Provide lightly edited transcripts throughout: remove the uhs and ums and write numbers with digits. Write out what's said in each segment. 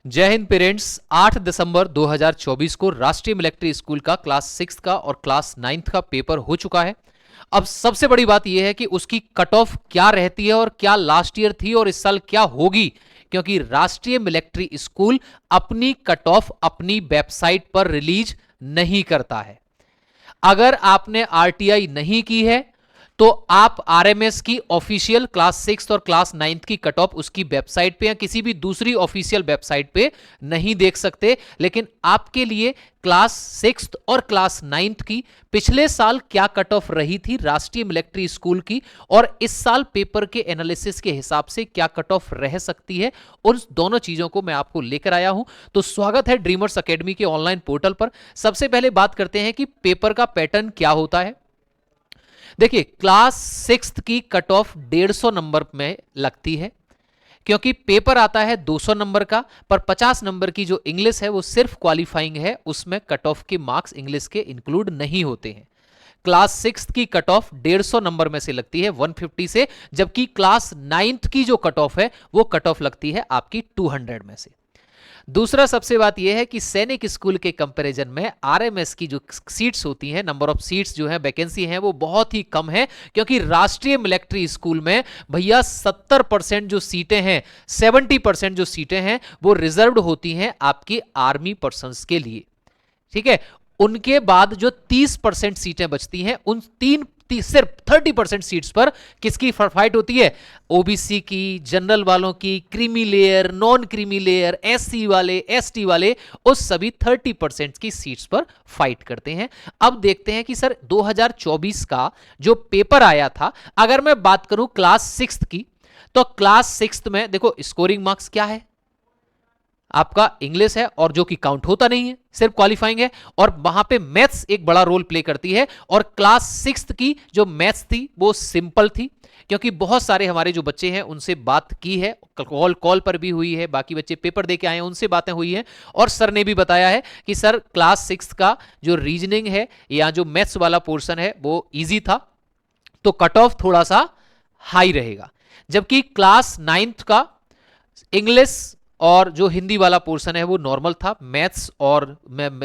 जय हिंद पेरेंट्स। 8 दिसंबर 2024 को राष्ट्रीय मिलिट्री स्कूल का क्लास 6 का और क्लास 9 का पेपर हो चुका है। अब सबसे बड़ी बात यह है कि उसकी कट ऑफ क्या रहती है और क्या लास्ट ईयर थी और इस साल क्या होगी, क्योंकि राष्ट्रीय मिलिट्री स्कूल अपनी कट ऑफ अपनी वेबसाइट पर रिलीज नहीं करता है। अगर आपने आरटीआई नहीं की है तो आप आरएमएस की ऑफिशियल क्लास 6 और क्लास 9 की कट ऑफ उसकी वेबसाइट पे या किसी भी दूसरी ऑफिशियल वेबसाइट पे नहीं देख सकते। लेकिन आपके लिए क्लास 6 और क्लास 9 की पिछले साल क्या कट ऑफ रही थी राष्ट्रीय मिलिट्री स्कूल की और इस साल पेपर के एनालिसिस के हिसाब से क्या कट ऑफ रह सकती है, उन दोनों चीजों को मैं आपको लेकर आया हूं। तो स्वागत है ड्रीमर्स एकेडमी के ऑनलाइन पोर्टल पर। सबसे पहले बात करते हैं कि पेपर का पैटर्न क्या होता है। देखिए, क्लास 6 की कट ऑफ 150 नंबर में लगती है, क्योंकि पेपर आता है 200 नंबर का, पर 50 नंबर की जो इंग्लिश है वो सिर्फ क्वालिफाइंग है, उसमें कट ऑफ के मार्क्स इंग्लिश के इंक्लूड नहीं होते हैं। क्लास 6 की कट ऑफ 150 नंबर में से लगती है 150 से, जबकि क्लास 9 की जो कट ऑफ है वो कट ऑफ लगती है आपकी 200 में से। दूसरा सबसे बात यह है कि सैनिक स्कूल के कंपैरिजन में आरएमएस की जो सीट्स होती हैं, नंबर ऑफ सीट्स जो है, वैकेंसी है, वो बहुत ही कम है, क्योंकि राष्ट्रीय मिलिट्री स्कूल में भैया 70% जो सीटें हैं, 70% जो सीटें हैं वो रिजर्व्ड होती हैं आपकी आर्मी पर्सन्स के लिए। ठीक है, उनके बाद जो 30% सीटें बचती हैं उन सिर्फ 30% सीट्स पर किसकी फाइट होती है? ओबीसी की, जनरल वालों की, creamy layer, non creamy layer, SC वाले, एसटी वाले, उस सभी 30% की सीट्स पर फाइट करते हैं। अब देखते हैं कि सर 2024 का जो पेपर आया था, अगर मैं बात करूं क्लास 6 की, तो क्लास 6 में देखो स्कोरिंग मार्क्स क्या है, आपका इंग्लिश है और जो कि काउंट होता नहीं है, सिर्फ क्वालिफाइंग है, और वहां पे मैथ्स एक बड़ा रोल प्ले करती है। और क्लास 6 की जो मैथ्स थी वो सिंपल थी, क्योंकि बहुत सारे हमारे जो बच्चे हैं उनसे बात की है, कॉल पर भी हुई है, बाकी बच्चे पेपर दे के आए हैं उनसे बातें हुई हैं, और सर ने भी बताया है कि सर क्लास 6 का जो रीजनिंग है या जो मैथ्स वाला पोर्शन है वो ईजी था, तो कट ऑफ थोड़ा सा हाई रहेगा। जबकि क्लास 9 का इंग्लिश और जो हिंदी वाला पोर्शन है वो नॉर्मल था, मैथ्स और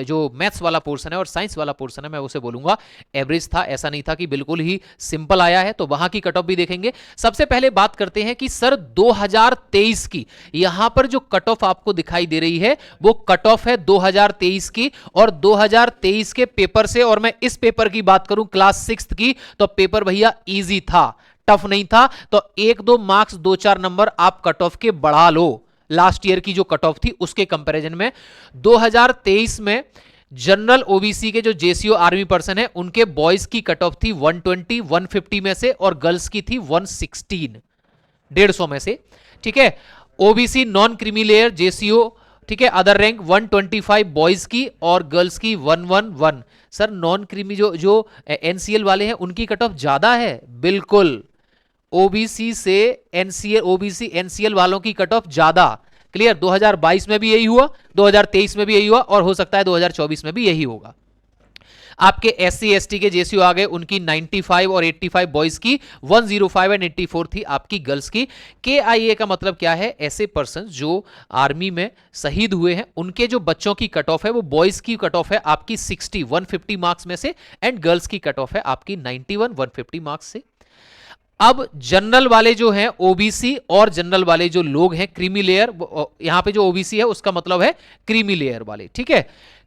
जो मैथ्स वाला पोर्शन है और साइंस वाला पोर्शन है मैं उसे बोलूंगा एवरेज था, ऐसा नहीं था कि बिल्कुल ही सिंपल आया है। तो वहां की कट ऑफ भी देखेंगे। सबसे पहले बात करते हैं कि सर 2023 की यहां पर जो कट ऑफ आपको दिखाई दे रही है वो कट ऑफ है 2023 की, और 2023 के पेपर से, और मैं इस पेपर की बात करूं क्लास 6 की, तो पेपर भैया इजी था, टफ नहीं था। तो 1-2 मार्क्स 2-4 नंबर आप कट ऑफ के बढ़ा लो लास्ट ईयर की जो कट ऑफ थी उसके कंपैरिजन में। 2023 में जनरल ओबीसी के जो जेसीओ आर्मी पर्सन है उनके बॉयज की कट ऑफ थी 120 150 में से, और गर्ल्स की थी 116 150 में से। ठीक है, OBC non creamy layer JCO, ठीक है, अदर रैंक 125 बॉयज की और गर्ल्स की 111। सर नॉन क्रीमी जो एनसीएल वाले हैं उनकी कट ऑफ ज्यादा है, बिल्कुल ओबीसी से एनसीएल, ओबीसी एनसीएल वालों की कट ऑफ ज्यादा। क्लियर, 2022 में भी यही हुआ, 2023 में भी यही हुआ, और हो सकता है 2024 में भी यही होगा। आपके एससी एसटी के जेसीओ आ गए, उनकी 95 और 85 बॉयज की, 105 एंड 84 थी आपकी गर्ल्स की। केआईए का मतलब क्या है? ऐसे पर्सन जो आर्मी में शहीद हुए हैं उनके जो बच्चों की कट ऑफ है वो बॉयज की कट ऑफ है आपकी 60 150 मार्क्स में से, एंड गर्ल्स की कट ऑफ है आपकी 91 150 मार्क्स से। अब जनरल वाले जो हैं ओबीसी और जनरल वाले जो लोग हैं क्रीमी लेयर, यहां पे जो ओबीसी है उसका मतलब है क्रीमी लेयर वाले, ठीक है,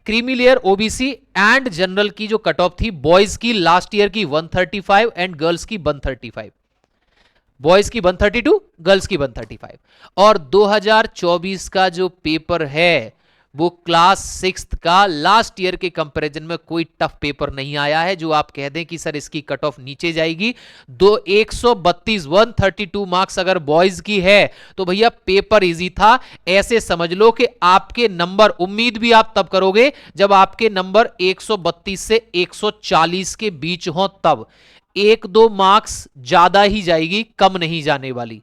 creamy layer OBC and general की जो कट ऑफ थी बॉयज की लास्ट ईयर की 135 एंड गर्ल्स की 135, बॉयज की 132, गर्ल्स की 135। और 2024 का जो पेपर है वो क्लास 6 का लास्ट ईयर के कंपैरिजन में कोई टफ पेपर नहीं आया है जो आप कह दें कि सर इसकी कट ऑफ नीचे जाएगी। 132 132 मार्क्स अगर बॉयज की है तो भैया पेपर इजी था। ऐसे समझ लो कि आपके नंबर, उम्मीद भी आप तब करोगे जब आपके नंबर 132 से 140 के बीच हो, तब 1-2 मार्क्स ज्यादा ही जाएगी, कम नहीं जाने वाली।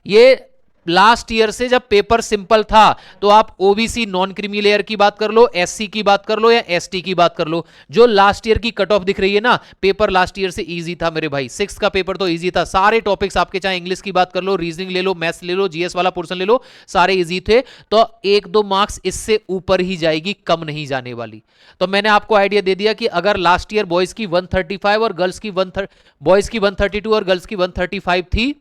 ये लास्ट ईयर से जब पेपर सिंपल था तो आप ओबीसी नॉन क्रीमी लेयर की बात कर लो, एससी की बात कर लो या एसटी की बात कर लो, जो लास्ट ईयर की कट ऑफ दिख रही है ना, पेपर लास्ट ईयर से इजी था मेरे भाई। सिक्स का पेपर तो इजी था, सारे टॉपिक्स आपके, चाहे इंग्लिश की बात कर लो, रीजनिंग ले लो, मैथ्स ले लो, जीएस वाला पोर्शन ले लो, सारे इजी थे। तो 1-2 मार्क्स इससे ऊपर ही जाएगी, कम नहीं जाने वाली। तो मैंने आपको आइडिया दे दिया कि अगर लास्ट ईयर बॉयज की 135 और गर्ल्स की बॉयज की 132 और गर्ल्स की 135 थी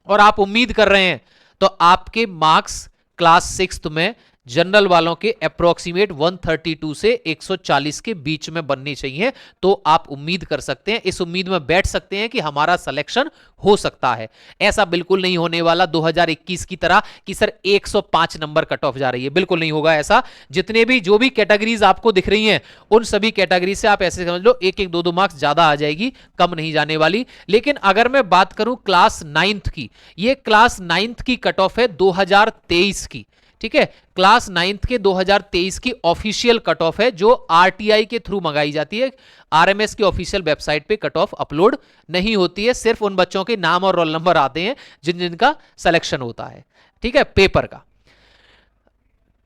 और आप उम्मीद कर रहे हैं, तो आपके मार्क्स क्लास 6 में जनरल वालों के अप्रोक्सीमेट 132 से 140 के बीच में बननी चाहिए। तो आप उम्मीद कर सकते हैं, इस उम्मीद में बैठ सकते हैं कि हमारा सिलेक्शन हो सकता है। ऐसा बिल्कुल नहीं होने वाला 2021 की तरह कि सर 105 नंबर कट ऑफ जा रही है, बिल्कुल नहीं होगा ऐसा। जितने भी जो भी कैटेगरीज आपको दिख रही हैं, उन सभी कैटेगरी से आप ऐसे समझ लो 1-1, 2-2 मार्क्स ज्यादा आ जाएगी, कम नहीं जाने वाली। लेकिन अगर मैं बात करूं क्लास 9th की, ये क्लास 9th की कट ऑफ है 2023 की, ठीक है। क्लास 9th के 2023 की ऑफिशियल कट ऑफ है, जो आरटीआई के थ्रू मंगाई जाती है। आरएमएस की ऑफिशियल वेबसाइट पे कट ऑफ अपलोड नहीं होती है, सिर्फ उन बच्चों के नाम और रोल नंबर आते हैं जिन जिनका सिलेक्शन होता है, ठीक है, पेपर का।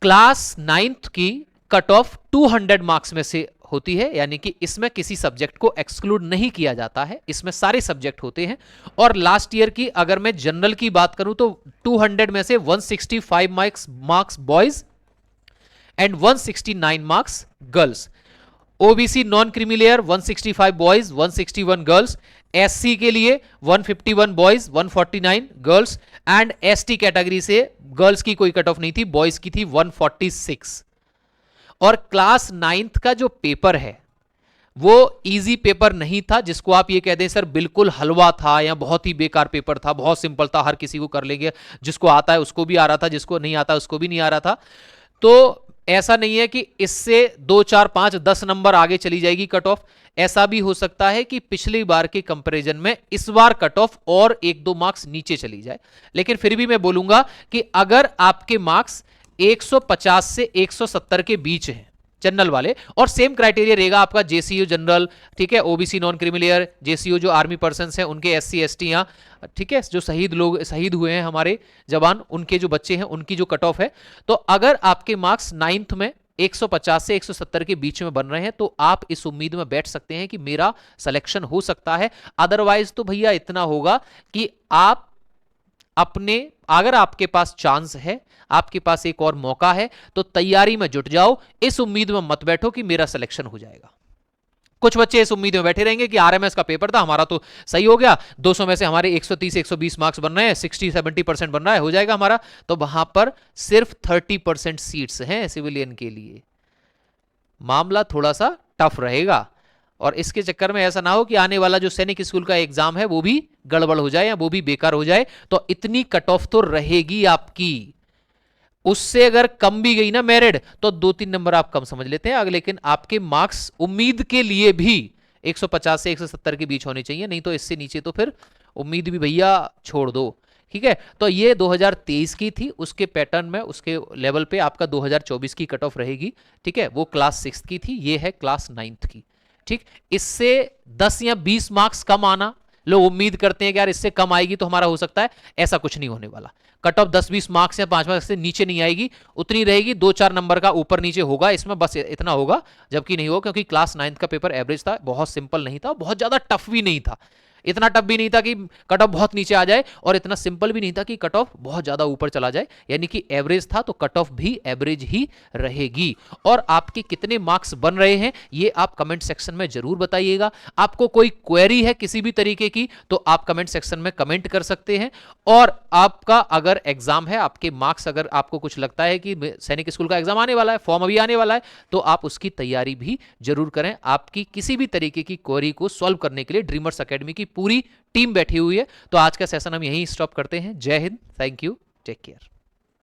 क्लास 9th की कट ऑफ 200 मार्क्स में से होती है, यानी कि इसमें किसी सब्जेक्ट को एक्सक्लूड नहीं किया जाता है, इसमें सारे सब्जेक्ट होते हैं। और लास्ट ईयर की अगर मैं जनरल की बात करूं तो 200 में से 165 marks boys and 169 marks girls. OBC non creamy layer 165 boys 161 girls, SC के लिए 151 boys 149 girls, and ST category से गर्ल्स की कोई कट ऑफ नहीं थी, बॉयज की थी 146। और क्लास 9th का जो पेपर है वो इजी पेपर नहीं था, जिसको आप ये कह दें सर बिल्कुल हलवा था या बहुत ही बेकार पेपर था, बहुत सिंपल था, हर किसी को कर लेंगे, जिसको आता है उसको भी आ रहा था, जिसको नहीं आता उसको भी नहीं आ रहा था। तो ऐसा नहीं है कि इससे 2, 4, 5, 10 नंबर आगे चली जाएगी कट ऑफ। ऐसा भी हो सकता है कि पिछली बार के कंपैरिजन में इस बार कट ऑफ और 1-2 मार्क्स नीचे चली जाए। लेकिन फिर भी मैं बोलूंगा कि अगर आपके मार्क्स 150 से 170 के बीच हैं जनरल वाले, और सेम क्राइटेरिया रहेगा आपका जेसीयू जनरल, ठीक है, ओबीसी नॉन क्रीमी लेयर, जेसीयू जो आर्मी पर्सन्स हैं उनके, एससी एसटी या, ठीक है, जो शहीद हुए हैं हमारे जवान, उनके जो बच्चे हैं उनकी जो कट ऑफ है। तो अगर आपके मार्क्स 9th में 150 से 170 के बीच में बन रहे हैं तो आप इस उम्मीद में बैठ सकते हैं कि मेरा सिलेक्शन हो सकता है। अदरवाइज तो भैया इतना होगा कि आप अपने, अगर आपके पास चांस है, आपके पास एक और मौका है, तो तैयारी में जुट जाओ, इस उम्मीद में मत बैठो कि मेरा सिलेक्शन हो जाएगा। कुछ बच्चे इस उम्मीद में बैठे रहेंगे कि आरएमएस का पेपर था, हमारा तो सही हो गया, 200 में से हमारे 130 120 मार्क्स बन रहे हैं, 60-70% बन रहा है, हो जाएगा हमारा। तो वहां पर सिर्फ 30% सीट्स हैं सिविलियन के लिए, मामला थोड़ा सा टफ रहेगा। और इसके चक्कर में ऐसा ना हो कि आने वाला जो सैनिक स्कूल का एग्जाम है वो भी गड़बड़ हो जाए या वो भी बेकार हो जाए। तो इतनी कट ऑफ तो रहेगी आपकी, उससे अगर कम भी गई ना मेरिट तो 2-3 नंबर आप कम समझ लेते हैं, लेकिन आपके मार्क्स उम्मीद के लिए भी 150 से 170 के बीच होने चाहिए, नहीं तो इससे नीचे तो फिर उम्मीद भी भैया छोड़ दो, ठीक है। तो ये 2023 की थी, उसके पैटर्न में, उसके लेवल पे आपका 2024 की कट ऑफ रहेगी, ठीक है, वो क्लास 6 की थी, ये है क्लास 9th की, ठीक। इससे 10 या 20 मार्क्स कम आना, लोग उम्मीद करते हैं कि यार इससे कम आएगी तो हमारा हो सकता है, ऐसा कुछ नहीं होने वाला। कट ऑफ 10-20 मार्क्स या 5 मार्क्स से नीचे नहीं आएगी, उतनी रहेगी, 2-4 नंबर का ऊपर नीचे होगा इसमें, बस इतना होगा, जबकि नहीं होगा, क्योंकि क्लास 9th का पेपर एवरेज था, बहुत सिंपल नहीं था, बहुत ज्यादा टफ भी नहीं था। इतना टफ भी नहीं था कि कट ऑफ बहुत नीचे आ जाए, और इतना सिंपल भी नहीं था कि कट ऑफ बहुत ज्यादा ऊपर चला जाए, यानी कि एवरेज था, तो कट ऑफ भी एवरेज ही रहेगी। और आपके कितने मार्क्स बन रहे हैं ये आप कमेंट सेक्शन में जरूर बताइएगा। आपको कोई क्वेरी है किसी भी तरीके की तो आप कमेंट सेक्शन में कमेंट कर सकते हैं। और आपका अगर एग्जाम है, आपके मार्क्स, अगर आपको कुछ लगता है कि सैनिक स्कूल का एग्जाम आने वाला है, फॉर्म अभी आने वाला है, तो आप उसकी तैयारी भी जरूर करें। आपकी किसी भी तरीके की क्वेरी को सॉल्व करने के लिए ड्रीमर्स एकेडमी की पूरी टीम बैठी हुई है। तो आज का सेशन हम यहीं स्टॉप करते हैं। जय हिंद, थैंक यू, टेक केयर।